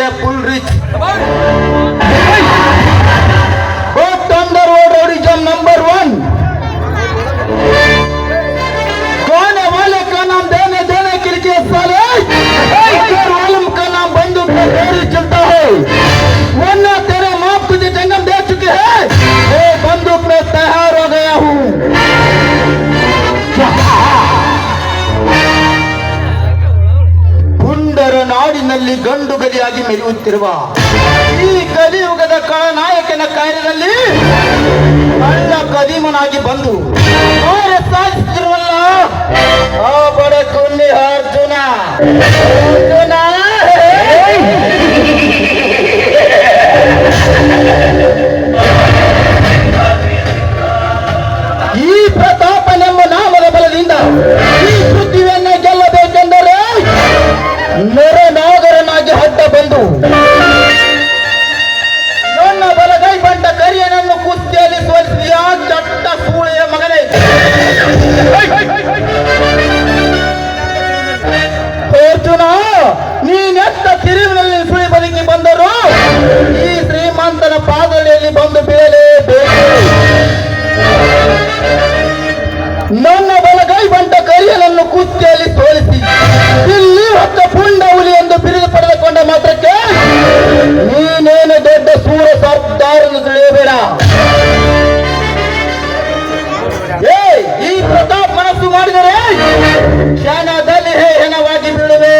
are full rich. But on the road origin number 1. कौन है वाले का नाम देने देने के लिए साले? इधर वालम का नाम बंदूक पे गोली चलता है. वरना तेरे माँ तुझे जंगम दे चुके हैं. ए बंदूक में तैयार हो गया हूँ. ಪುಂಡರ ನಾಡಿನಲ್ಲಿ ಗಂಡು ಗಲಿಯಾಗಿ ಮೆರೆಯುತ್ತಿರುವ ಈ ಕಲಿಯುಗದ ನಾಯಕನ ಕಾರ್ಯದಲ್ಲಿ ಕಳ್ಳ ಕದೀಮನಾಗಿ ಬಂದು ಸಾಧಿಸುತ್ತಿರುವಲ್ಲ ಆ ಬಡ ಕುನ್ನಿ ಅರ್ಜುನ. ಈ ಪ್ರತಾಪನೆಂಬ ನಾಮದ ಬಲದಿಂದ ಈ ಪೃಥ್ವಿಯನ್ನ ಗೆಲ್ಲಬೇಕೆಂದರೆ ನರನಾಗರನಾಗಿ ಅಡ್ಡ ಬಂದು ನನ್ನ ಬಲಗೈ ಬಂಟ ಕರಿಯನನ್ನು ಕುಸ್ತಿಯಲ್ಲಿ ಸೋಲಿಸಿದ ಚಟ್ಟ ಸೂಳೆಯ ಮಗನೇ. ಅರ್ಜುನ, ನೀನೆತ್ತ ತಿರುವಿನಲ್ಲಿ ಸುಳಿ ಬದುಕಿ ಬಂದರು ಈ ಶ್ರೀಮಂತನ ಪಾದಳಿಯಲ್ಲಿ ಬಂದು ಬೀಳಲೇಬೇಕು. ನನ್ನ ಬಲಗೈ ಬಂಟ ಕರಿಯನನ್ನು ಕುಸ್ತಿಯಲ್ಲಿ ಸೋಲಿಸಿ ಇಲ್ಲಿ ಹೊತ್ತ ಪುಂಡ ಹುಲಿ ಎಂದು ಬಿರುದು ಪಡೆದುಕೊಂಡ ಮಾತ್ರಕ್ಕೆ ನೀನೇನು ದೊಡ್ಡ ಸೂರ ಸರ್ದಾರನ್ನು ತಿಳಿಯಬೇಡ. ಈ ಪ್ರತಾಪ್ ಮನಸ್ಸು ಮಾಡಿದರೆ ಕ್ಷಣದಲ್ಲಿ ಹೆಣವಾಗಿ ಬೀಳುವೆ.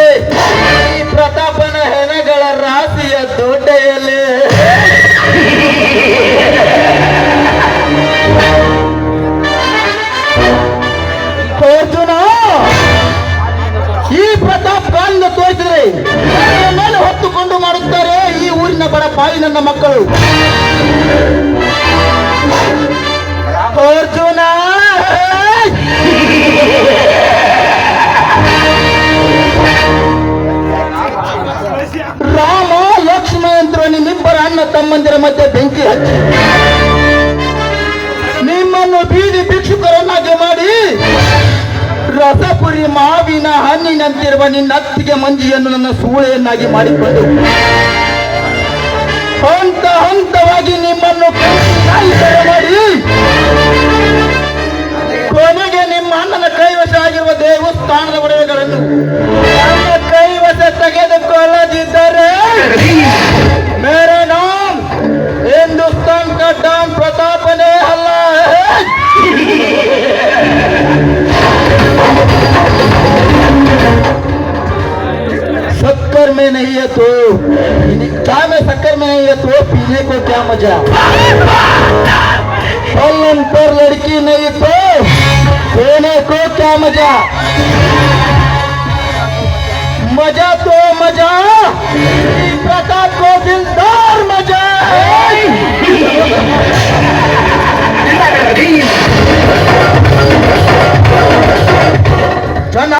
ಈ ಪ್ರತಾಪನ ಹೆಣಗಳ ರಾಶಿಯ ದೊಡ್ಡೆಯಲ್ಲಿ ಅರ್ಜುನ, ಈ ಪ್ರತಾಪ್ ಕಾಲಿಂದ ತೋರಿಸಿದರೆ ಮೇಲೆ ಹೊತ್ತುಕೊಂಡು ಮಾಡುತ್ತಾರೆ ಈ ಊರಿನ ಬಡ ಪಾಯಿ ನನ್ನ ಮಕ್ಕಳು. ಅರ್ಜುನ, ರಾಮ ಲಕ್ಷ್ಮಣ ನಿಮ್ಮಿಬ್ಬರ ಅಣ್ಣ ತಮ್ಮಂದಿರ ಮಧ್ಯೆ ಬೆಂಕಿ ಹಚ್ಚಿ ನಿಮ್ಮನ್ನು ಬೀದಿ ಭಿಕ್ಷುಕರನ್ನಾಗಿ ಮಾಡಿ ರಸಪುರಿ ಮಾವಿನ ಹಣ್ಣಿನಂತಿರುವ ನಿನ್ನ ಅತ್ತಿಗೆ ಮಂಜಿಯನ್ನು ನನ್ನ ಸೂಳೆಯನ್ನಾಗಿ ಮಾಡಿಕೊಂಡು ಹಂತ ಹಂತವಾಗಿ ನಿಮ್ಮನ್ನು ಮಾಡಿ ಕೊನೆಗೆ ನಿಮ್ಮ ಅಣ್ಣನ ಕೈವಶ ಆಗಿರುವ ದೇವಸ್ಥಾನದ ಒಡವೆಗಳನ್ನು ನನ್ನ ಕೈವಶ ತೆಗೆದುಕೊಳ್ಳದಿದ್ದರೆ ಮೇರಾ ನಾಮ್ ಹಿಂದೂಸ್ತಾನ್ ಕಾ ಡಾನ್ ಪ್ರತಾಪನೇ ಅಲ್ಲ. शक्कर में नहीं है तो क्या में शक्कर में नहीं है तो पीने को क्या मजा. पलंग पर लड़की नहीं तो सोने को क्या मजा. मजा